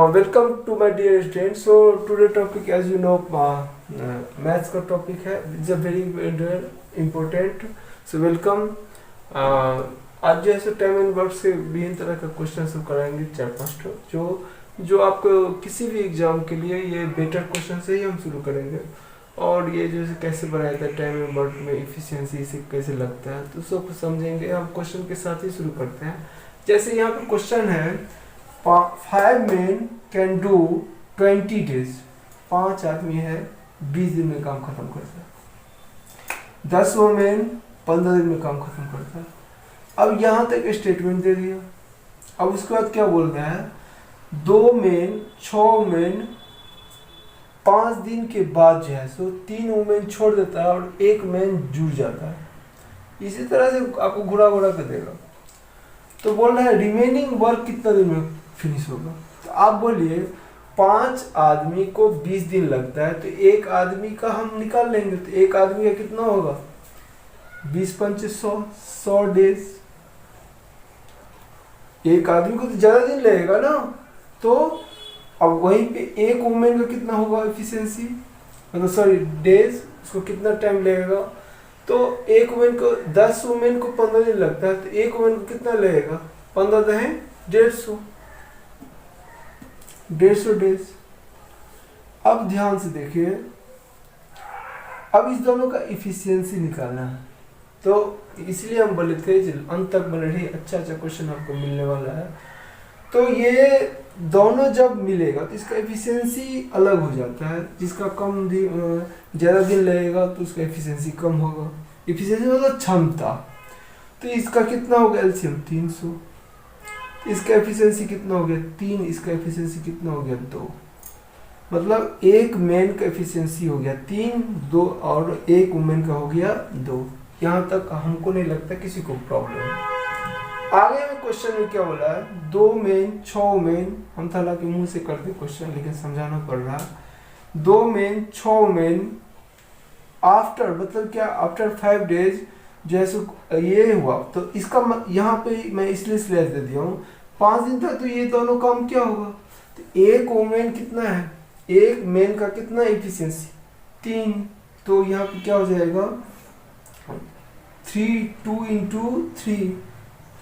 Welcome to my dear students. So today topic, as you know, maths का topic है. It's a very important. So welcome. आज जो है सो time and work से विभिन्न तरह का क्वेश्चन सब कराएंगे 4-5 जो आपको किसी भी एग्जाम के लिए ये बेटर क्वेश्चन से ही हम शुरू करेंगे. और ये जैसे कैसे बनाया जाता है टाइम एंड वर्क में इफिशियंसी से कैसे लगता है तो सब समझेंगे. हम क्वेश्चन के साथ ही शुरू करते हैं. जैसे यहाँ पे क्वेश्चन है 5 men can do 20 days. 5 आदमी है 20 दिन में काम खत्म करता है. 10 वोमेन 15 दिन में काम खत्म करता है. अब यहाँ तक स्टेटमेंट दे दिया. अब उसके बाद क्या बोल रहा है 2 men 6 men 5 दिन के बाद जो है सो 3 वोमेन छोड़ देता है और 1 मैन जुड़ जाता है. इसी तरह से आपको घुरा घुरा कर देगा. तो बोल रहा है रिमेनिंग वर्क कितना दिन में फिनिश होगा. तो आप बोलिए 5 आदमी को 20 दिन लगता है तो एक आदमी का हम निकाल लेंगे. तो एक आदमी का कितना होगा 20-5 100 डेज. एक आदमी को तो ज्यादा दिन लगेगा ना. तो अब वहीं पे एक वुमेन का कितना होगा एफिशिएंसी मतलब सॉरी डेज उसको कितना टाइम लगेगा. तो एक वुमेन को 10 वुमेन को 15 दिन लगता है तो एक वुमेन को कितना लगेगा 15 है 150 डेज. अब ध्यान से देखिए. अब इस दोनों का इफिशियंसी निकालना है. तो इसलिए हम बोले थे अंत तक बने रही. अच्छा क्वेश्चन आपको मिलने वाला है. तो ये दोनों जब मिलेगा तो इसका एफिशिएंसी अलग हो जाता है. जिसका कम ज़्यादा दिन लगेगा तो उसका एफिशिएंसी कम होगा. एफिशिएंसी मतलब क्षमता. तो इसका कितना हो गया एलसीएम 300. इसका एफिशिएंसी कितना हो गया 3. इसका एफिशिएंसी कितना हो गया 2. मतलब एक मैन का एफिशिएंसी हो गया 3 2 और एक वुमेन का हो गया 2. यहाँ तक हमको नहीं लगता किसी को प्रॉब्लम है. आगे में क्वेश्चन में क्या बोला है 2 मैन 6 मैन. हम था हालांकि मुंह से करते क्वेश्चन लेकिन समझाना पड़ रहा है. 2 मैन 6 मैन आफ्टर मतलब क्या आफ्टर 5 डेज जैसे ये हुआ. तो इसका यहाँ पे मैं इसलिए स्लैश दे दिया हूँ 5 दिन तक. तो ये दोनों काम क्या होगा. तो एक वुमेन कितना है एक मैन का कितना एफिशिएंसी 3. तो यहाँ पे क्या हो जाएगा 2 into 3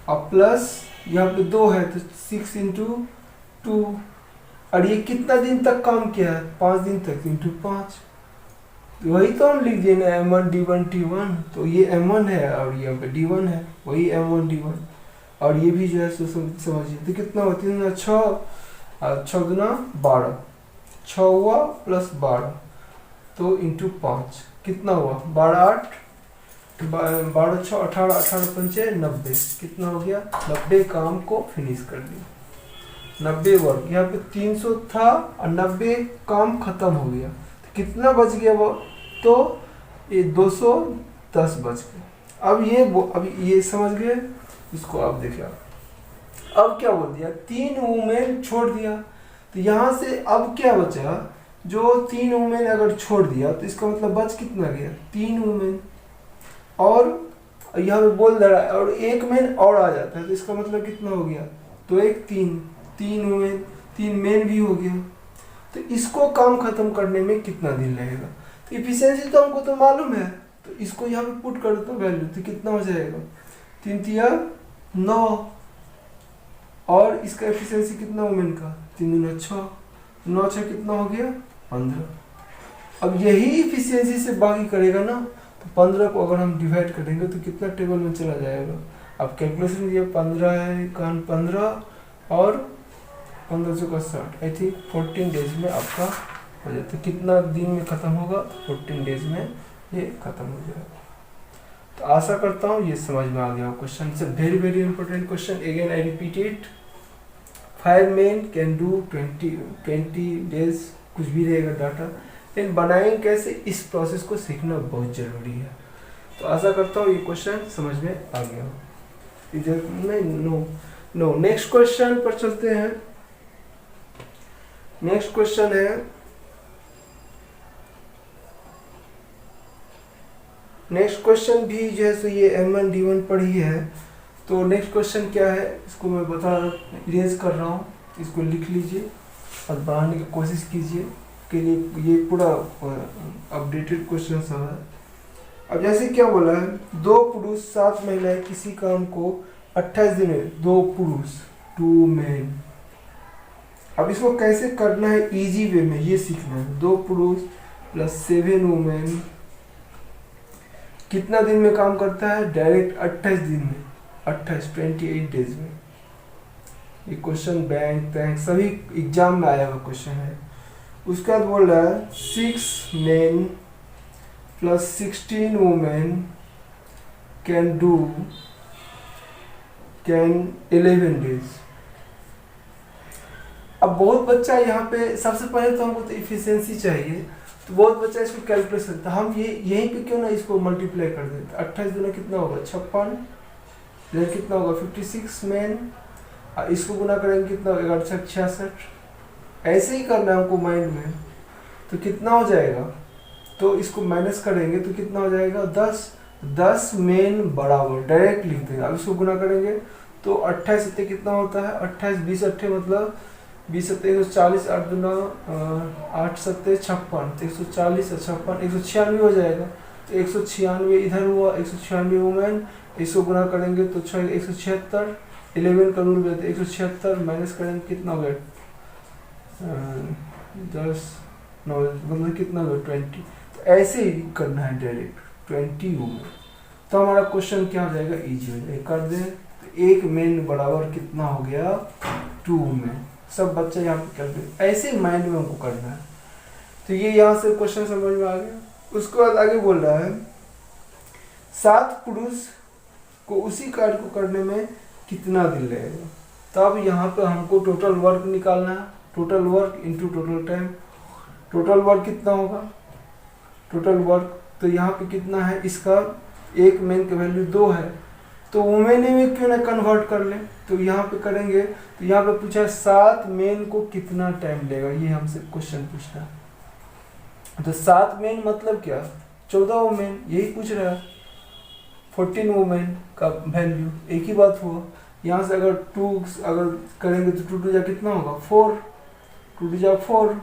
और प्लस यहाँ पे 2 है तो 6 into 2. और ये कितना दिन तक काम किया है 5 दिन तक into 5. वही तो हम लिख दिए ना M1 D1 T1. तो ये M1 है और ये यहाँ पे D1 है. वही M1 D1 और ये भी जो है समझिए. तो कितना हुआ 3 6 और 6 गुना 12 6 हुआ प्लस 12 तो इंटू 5 कितना हुआ 12 8 12 6 18 18 5 90. कितना हो गया 90 काम को फिनिश कर दिया. 90 वर्क. यहाँ पे 300 था और 90 काम खत्म हो गया. तो कितना बच गया वो तो ये 210 बच गया. अब ये समझ गए. इसको आप देखिए. अब क्या बोल दिया 3 वुमेन छोड़ दिया. तो यहाँ से अब क्या बचा जो 3 वुमेन अगर छोड़ दिया तो इसका मतलब बच कितना गया 3 वुमेन. और यहाँ पे बोल दे रहा है और एक मैन और आ जाता है तो इसका मतलब कितना हो गया तो एक 3 वुमेन 3 मैन भी हो गया. तो इसको काम खत्म करने में कितना दिन लगेगा. तो इफिशिएंसी तो हमको तो मालूम है. तो इसको यहाँ पे पुट कर दो वैल्यू. तो कितना हो जाएगा 3 3 9 और इसका एफिशिएंसी कितना वुमेन का 3 दूना 6 9 6 कितना हो गया 15. अब यही इफिशिएंसी से बाकी करेगा ना. तो 15 को अगर हम डिवाइड करेंगे तो कितना टेबल में चला जाएगा. अब कैलकुलेशन दिया 15 है 15 और 15 से 60 आई थिंक 14 डेज में आपका हो जाता है. कितना दिन में ख़त्म होगा 14 डेज में ये ख़त्म हो जाएगा. तो आशा करता हूँ ये समझ में आ गया question. It's a very important question. Again I repeat it. 5 men can do 20 days कुछ भी रहेगा डाटा. लेकिन बनाएंगे कैसे इस प्रोसेस को सीखना बहुत ज़रूरी है. तो आशा करता हूँ ये क्वेश्चन समझ में आ गया हो. इधर नहीं नो नेक्स्ट क्वेश्चन पर चलते हैं. नेक्स्ट क्वेश्चन है नेक्स्ट क्वेश्चन भी जो है सो ये M1 D1 पर ही है. तो नेक्स्ट क्वेश्चन क्या है इसको मैं इरेज कर रहा हूँ. इसको लिख लीजिए. और बढ़ाने की कोशिश कीजिए के लिए ये पूरा अपडेटेड क्वेश्चन सब है। अब जैसे क्या बोला है, 2 पुरुष 7 महिलाएं किसी काम को 28 दिन में, 2 पुरुष 2 मैन। अब इसको कैसे करना है इजी वे में ये सीखना है। 2 पुरुष प्लस 7 वुमेन कितना दिन में काम करता है, डायरेक्ट 28 दिन में, 28 डेज में। ये क्वेश्चन बैंक सभी एग्जाम में आया हुआ क्वेश्चन है। उसके बाद बोल रहा है 6 men plus 16 women can 11 days। अब बहुत बच्चा यहाँ पे, सबसे पहले तो हमको तो इफिशिएंसी चाहिए, तो बहुत बच्चा इसको कैलकुलेट करता है। हम ये यहीं पे क्यों ना इसको मल्टीप्लाई कर देते। 28 गुना कितना होगा, 56, देन कितना होगा 56 मैन, इसको गुना करेंगे कितना होगा 11 66। ऐसे ही करना है हमको माइंड में, तो कितना हो जाएगा, तो इसको माइनस करेंगे तो कितना हो जाएगा 10 मेन बराबर, डायरेक्ट लिख देंगे। अब इसको गुना करेंगे तो 28 सत्ते कितना होता है, 28 20 अट्ठे मतलब 20 सत्ते 140, 8 दुना 8 सत्ते 56, 140 56 196 हो जाएगा। तो 196 इधर हुआ, 196 वुमेन, इसको गुना करेंगे तो 176, 11 का रूल रहता है, 176 माइनस करेंगे कितना हो गया 10 9 मतलब कितना हो गया 20। तो ऐसे ही करना है डायरेक्ट 20 वुमेन, तो हमारा क्वेश्चन क्या हो जाएगा, इजी हो जाएगा। कर दें तो 1 मेन बराबर कितना हो गया 2 वुमेन। सब बच्चे यहाँ पे कर दे, ऐसे माइंड में हमको करना है। तो ये यहाँ से क्वेश्चन समझ में आ गया। उसके बाद आगे बोल रहा है 7 पुरुष को उसी कार्य को करने में कितना दिन लगेगा। तब यहाँ पे हमको टोटल वर्क निकालना है, total work into total time. Total work कितना होगा, टोटल वर्क तो यहाँ पे कितना है, इसका 1 मेन की वैल्यू 2 है, तो वुमेन में क्यों ना कन्वर्ट कर लें। तो यहाँ पे करेंगे, तो यहाँ पे पूछा 7 मेन को कितना टाइम लेगा, ये हमसे क्वेश्चन पूछना है। तो 7 मेन मतलब क्या, 14 वुमेन, यही पूछ रहा है। 14 वुमेन का वैल्यू एक ही बात हुआ। यहाँ से अगर 2 अगर करेंगे तो 2 2 जा कितना होगा 4, 2 2 जा 4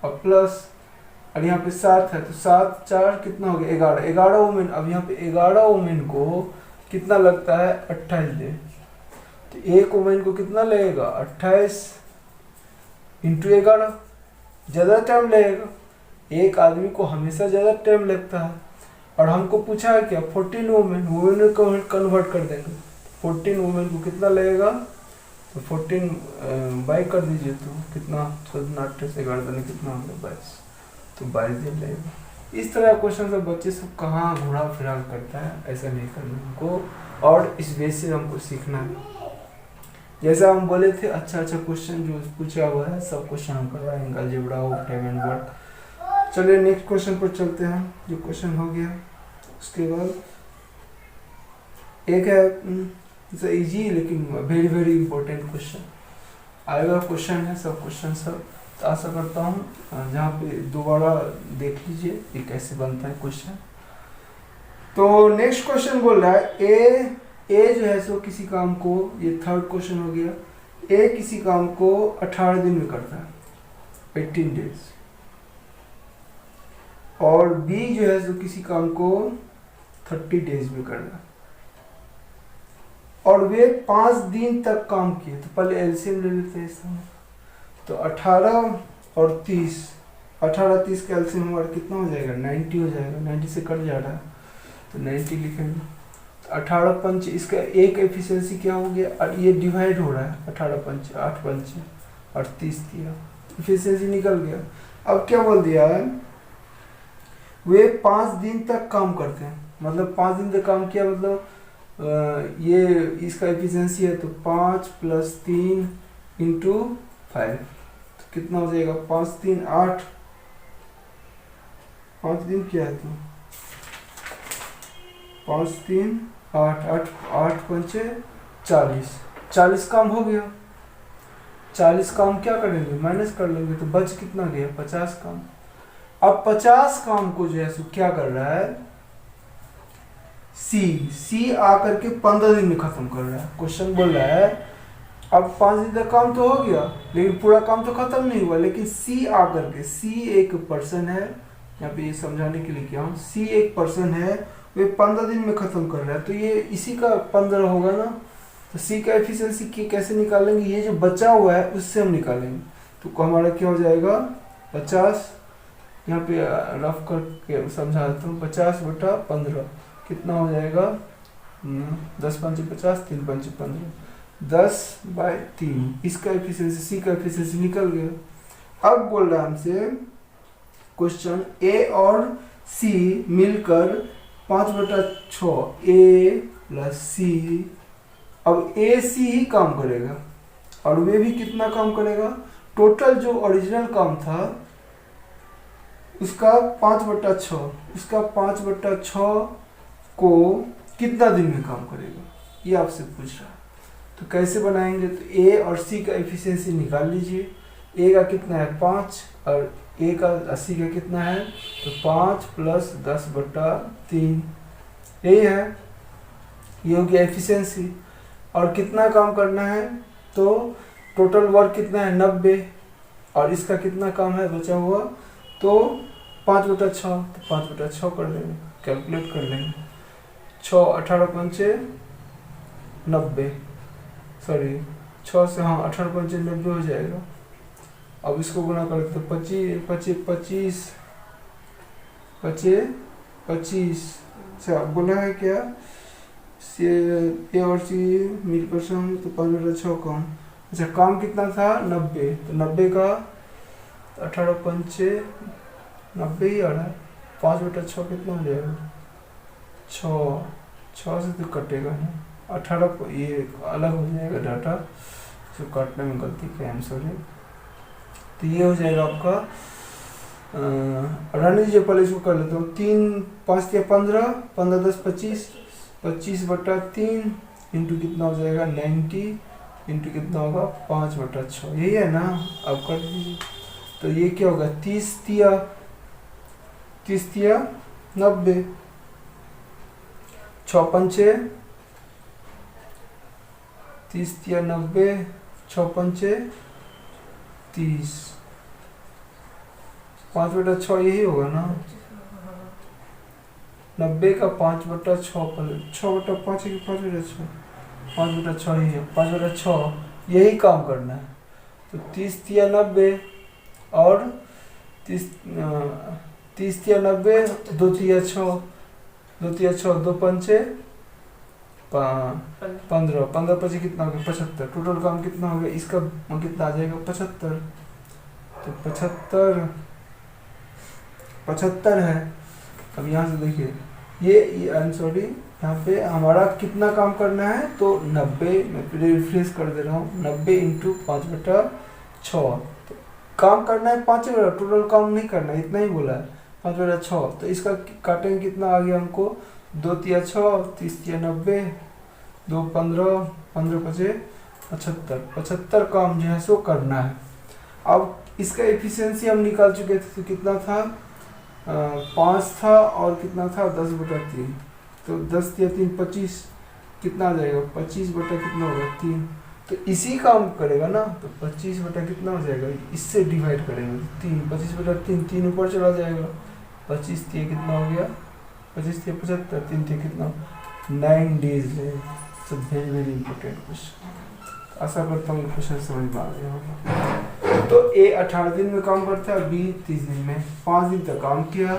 और प्लस, और यहाँ पे 7 है तो 7 4 कितना हो गया 11, 11 वुमेन। अब यहाँ पे 11 वुमेन को कितना लगता है 28 दिन। तो 1 वुमेन को कितना लगेगा 28 इंटू 11, ज़्यादा टाइम लगेगा। एक आदमी को हमेशा ज़्यादा टाइम लगता है। और हमको पूछा है क्या 14 वुमेन, वुमेन को कन्वर्ट कर देंगे। 14 वुमेन को कितना लगेगा, तो 14 बाई कर दीजिए तो कितना 14 से 11 कितना होगा 22, तो 22 दिन लगेगा। इस तरह क्वेश्चन सब बच्चे सब कहाँ घुरा फिरा करता है, ऐसा नहीं करना हमको, और इस बेस से हमको सीखना है। जैसा हम बोले थे अच्छा क्वेश्चन जो पूछा हुआ है सब क्वेश्चन हम करवाएंगे, अलजेब्रा हो टाइम एंड वर्क। चलिए नेक्स्ट क्वेश्चन पर चलते हैं, जो क्वेश्चन हो गया। उसके बाद एक है इजी लेकिन वेरी वेरी इंपॉर्टेंट क्वेश्चन आएगा। क्वेश्चन है सब क्वेश्चन सब, तो आशा करता हूँ जहाँ पे दोबारा देख लीजिए ये कैसे बनता है क्वेश्चन। तो नेक्स्ट क्वेश्चन बोल रहा है ए जो है सो किसी काम को, ये थर्ड क्वेश्चन हो गया, ए किसी काम को 18 दिन में करता है 18 डेज, और बी जो है सो किसी काम को 30 डेज में करना, और वे 5 दिन तक काम किए। तो पहले एलसीएम ले लेते हैं इसमें, तो 18 और 30, 18 30 का एलसीएम हमारा कितना हो जाएगा 90 हो जाएगा, 90 से कट जा रहा है तो 90 लिखेंगे। तो 18 पंच, इसका एक एफिशिएंसी क्या हो गया, और ये डिवाइड हो रहा है 18 पंच 8 पंच और 30 दिया, एफिशिएंसी निकल गया। अब क्या बोल दिया है, वे 5 दिन तक काम करते हैं, मतलब 5 दिन तक काम किया, मतलब ये इसका एफिशिएंसी है तो 5 + 3 × 5, तो कितना हो जाएगा 5 3 8, 5 दिन क्या है तो 5 3 8 8 8 पंचे 40 काम हो गया। 40 काम क्या करेंगे माइनस कर लेंगे, तो बच कितना गया 50 काम। अब 50 काम को जो है सो क्या कर रहा है सी आकर के 15 दिन में खत्म कर रहा है। क्वेश्चन बोल रहा है अब 5 दिन तक काम तो हो गया, लेकिन पूरा काम तो खत्म नहीं हुआ। लेकिन सी आकर के, सी एक पर्सन है, यहाँ पे ये समझाने के लिए क्या हूँ, सी एक पर्सन है, वे 15 दिन में खत्म कर रहा है, तो ये इसी का 15 होगा ना। तो सी का एफिशिएंसी कैसे निकालेंगे, ये जो बचा हुआ है उससे हम निकालेंगे। तो हमारा क्या हो जाएगा 50, यहाँ पे रफ करके समझा देता हूँ, 50/15 कितना हो जाएगा, 10 पंचे 50, 3 पंचे 15, 10/3। इसका एफिशिएंसी, सी का एफिशिएंसी निकल गया। अब बोल रहा है हमसे क्वेश्चन, ए और सी मिलकर 5/6, ए प्लस सी। अब ए सी ही काम करेगा और वे भी कितना काम करेगा, टोटल जो ओरिजिनल काम था उसका 5/6, उसका 5/6 को कितना दिन में काम करेगा, ये आपसे पूछ रहा है। तो कैसे बनाएंगे, तो ए और सी का एफिशिएंसी निकाल लीजिए। ए का कितना है 5 और ए का सी का कितना है, तो 5 + 10/3, यही है, ये हो गया एफिशिएंसी। और कितना काम करना है, तो टोटल वर्क कितना है 90, और इसका कितना काम है बचा हुआ, तो 5/6, तो 5/6 कर देंगे, कैलकुलेट कर लेंगे। 6 18 पंचे 90, सॉरी 6 से, हाँ 18 पंचे 90 हो जाएगा। अब इसको गुना करते तो 25 अच्छा बोला है क्या, ए और सी मिलकर सम, तो 5/6 काम। अच्छा काम कितना था 90, तो 90 का 18 पंचे 90 ही आ रहा है, 5/6 कितना हो जाएगा, 6 से तो कटेगा ना, 18 ये अलग हो जाएगा डाटा, जो काटने में गलती किया, आई एम सॉरी। तो ये हो जाएगा आपका, रहने दीजिए, पहले इसको कर लेता हूँ। 3 5 या 15, 15 10 25, 25/3 इंटू कितना हो जाएगा 90, इंटू कितना होगा 5/6, यही है ना। अब कर दीजिए, तो ये क्या होगा 30 तिया 90, 6 पंचे 30 तिया 90, 6 पंचे 30, 5/6 यही होगा ना। 90 का 5/6, 6/5 है कि 5/6, 5/6 ही है, 5/6 यही काम करना है। तो 30 तिया 90 और 30 तिया 90, 2 तिया 6, 2 तिया 6, 2 पंचे 15, 15 पंचे कितना हो गया 75, टोटल काम कितना हो गया, इसका कितना आ जाएगा 75, तो 75 है। अब यहाँ से देखिए, ये आई एम सॉरी, यहाँ पे हमारा कितना काम करना है, तो 90, मैं रिफ्रेश कर दे रहा हूँ, 90 इंटू 5/6, तो काम करना है 5, टोटल काम नहीं करना है, इतना ही बोला है 5/6। तो इसका काटेंगे कितना आ गया हमको, 2 तिया 6, 30 तिया 90, 2 15, 15 पचे 75, 75 काम जो है सो करना है। अब इसका एफिशिएंसी हम निकाल चुके थे, तो कितना था 5 था और कितना था 10/3, तो 10 तिया 3 25, कितना आ जाएगा 25 बटा कितना होगा 3, तो इसी काम करेगा ना, तो 25 बटा कितना हो जाएगा, इससे डिवाइड करेंगे 3, 25/3, 3 ऊपर चला जाएगा, 25 तिया कितना हो गया 25 तिया 75, 3 तिया कितना 9 डेज है। So very very important question, आशा करता हूँ क्वेश्चन समझ में आ गया होगा। तो ए 18 दिन में काम करता है, बी 30 दिन में, 5 दिन तक काम किया,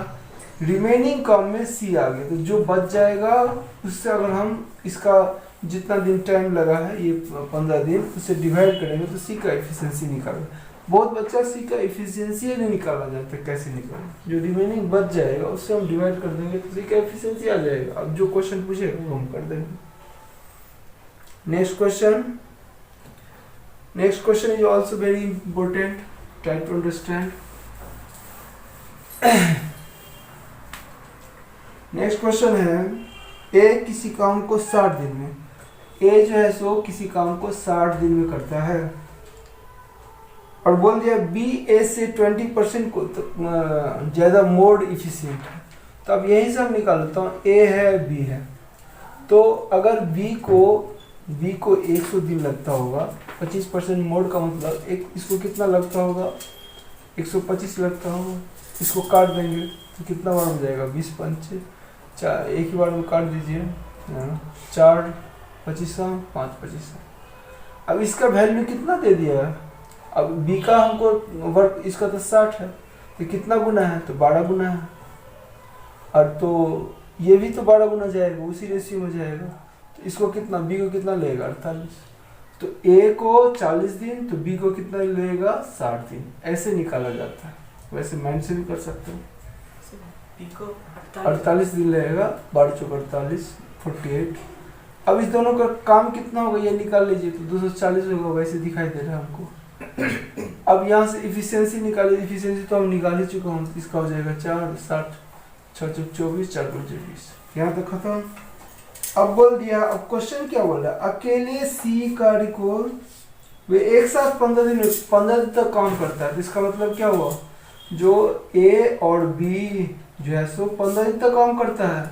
रिमेनिंग काम में सी आ गया, तो जो बच जाएगा उससे अगर हम इसका जितना दिन टाइम लगा है ये 15 दिन, उससे डिवाइड करेंगे तो सी का एफिशिएंसी निकालेंगे। बहुत बच्चा सी का एफिशिएंसी नहीं निकाला जाता, कैसे निकालें, जो रिमेनिंग बच जाएगा उससे हम डिवाइड कर देंगे तो सी का एफिशिएंसी आ जाएगा। अब जो क्वेश्चन पूछेगा वो हम कर देंगे। Next question is also very important, try to understand. Next question है, ए किसी काम को 60 दिन में, ए जो है सो किसी काम को 60 दिन में करता है, और बोल दिया बी ए से 20% को ज़्यादा मोर इफिशिएंट है। तो अब यही से हम निकाल लेता हूँ, ए है बी है, तो अगर बी को 100 दिन लगता होगा 25% मोड का मतलब एक इसको कितना लगता होगा, 125 लगता होगा। इसको काट देंगे तो कितना बार हो जाएगा, 20 पंचे 4, एक ही बार में काट दीजिए, 4 25 5 25। अब इसका वैल्यू कितना दे दिया है, अब बी का हमको वर्क इसका तो 60 है, तो कितना गुना है, तो 12 गुना है। और तो ये भी तो 12 गुना जाएगा, उसी रेशियो में जाएगा। तो इसको कितना, बी को कितना लेगा, 48। तो ए को 40 दिन, तो बी को कितना लेगा, 60 दिन। ऐसे निकाला जाता है, वैसे माइंड से भी कर सकते हो। बी को 48 दिन लगेगा, 12 चौक 48, 48। अब इस दोनों का काम कितना होगा ये निकाल लीजिए, तो 240 होगा, वैसे दिखाई दे रहा है हमको। अब यहाँ से इफिशियंसी निकालिए, इफिशियंसी तो हम निकाल ही चुका हूँ, इसका हो जाएगा 4 60 6 चौक 24 4 5 20। यहाँ तक खत्म। अब बोल दिया, अब क्वेश्चन क्या बोल रहा है, अकेले सी कार्य को वे एक साथ 15 दिन तक काम करता है। तो इसका मतलब क्या हुआ, जो ए और बी जो है सो 15 दिन तक काम करता है,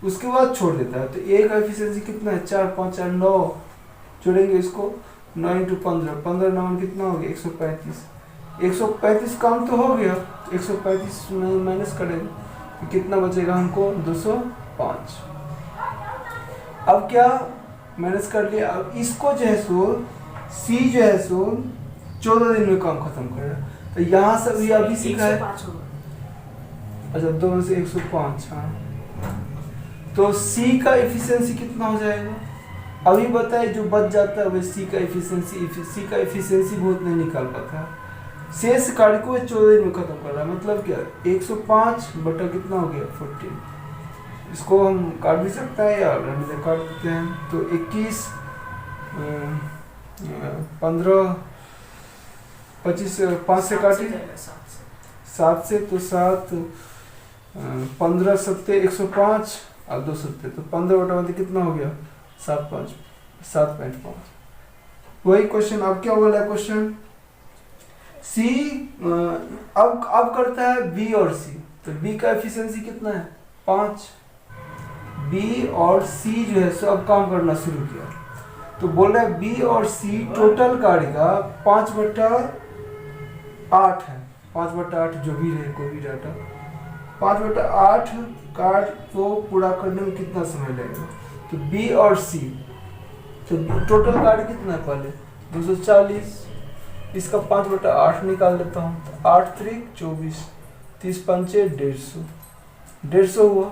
उसके बाद छोड़ देता है। तो ए का एफिशिएंसी कितना है, 4 5 4 9, जोड़ेंगे इसको 9 × 15, 15 9 कितना हो गया, 135। 135 काम तो हो गया, 135 माइनस करेंगे तो कितना बचेगा हमको, 205। अब क्या माइनस कर लिया। अब इसको जो है सो सी जो है सो 14 दिन में काम खत्म करेगा। तो यहाँ से भी अभी सीखा है, अच्छा 2 में से 105, हाँ। तो सी का एफिशिएंसी कितना हो जाएगा, अभी बताए जो बच जाता है वह सी का एफिशिएंसी बहुत नहीं निकाल पाता है। शेष कार्य को 14 दिन में खत्म कर रहा है, मतलब क्या 105 बटा कितना हो गया, 14। इसको हम काट भी सकते हैं या रहने से काट देते हैं। तो 21 15 25 5 से काटिए, 7 से, तो 7 15 7 105 और 2 7, तो 15 बटा मतलब कितना हो गया, 7.5। वही क्वेश्चन अब क्या बोला है क्वेश्चन, सी अब करता है बी और सी। तो बी का एफिशिएंसी कितना है, 5। बी और सी जो है सो अब काम करना शुरू किया। तो बोल रहा है बी और सी टोटल कार्य का 5/8 है, 5/8 जो भी रहे, कोई भी डाटा, 5/8 कार्य को पूरा करने में कितना समय लगेगा। तो बी और सी, तो टोटल कार्य कितना है, पहले 240, इसका 5/8 निकाल लेता हूँ। तो 8 3 24, 30 पंचे 150 हुआ।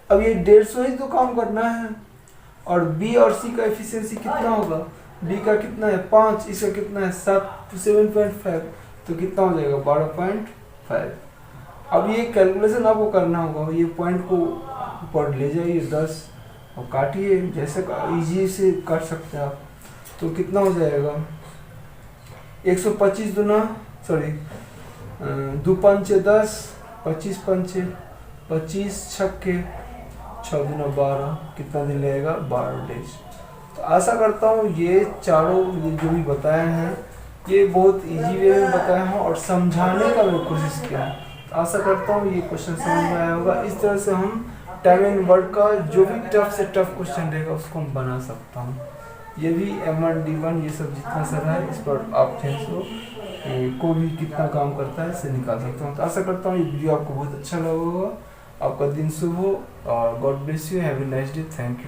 अब ये 150 ही तो काम करना है। और बी और सी का एफिशिएंसी कितना होगा, बी का कितना है 5, इसका कितना है 7.5, तो कितना हो जाएगा 12.5। अब ये कैलकुलेशन आपको करना होगा, ये पॉइंट को ऊपर ले जाइए 10 और काटिए, जैसे इजी से काट सकते हैं आप। तो कितना हो जाएगा 125 दूना, सॉरी 2 पंचे 10, 25 पंचे 25 छक्के 6 दूना 12, कितना दिन लगेगा, 12 डेज। तो आशा करता हूँ ये चारों जो भी बताए हैं ये बहुत इजी वे में बताए हैं और समझाने का मैं कोशिश किया है। तो आशा करता हूँ ये क्वेश्चन समझ में आया होगा। इस तरह से हम टाइम एंड वर्क का जो भी टफ से टफ क्वेश्चन रहेगा उसको हम बना सकता हूँ। ये भी M1 D1 ये सब जितना सारा है, इस पर आप को भी कितना काम करता है इसे निकाल सकता हूँ। तो आशा करता हूँ ये वीडियो आपको बहुत अच्छा लगा होगा। आपका दिन शुभ हो और God bless you, have a nice day, thank you.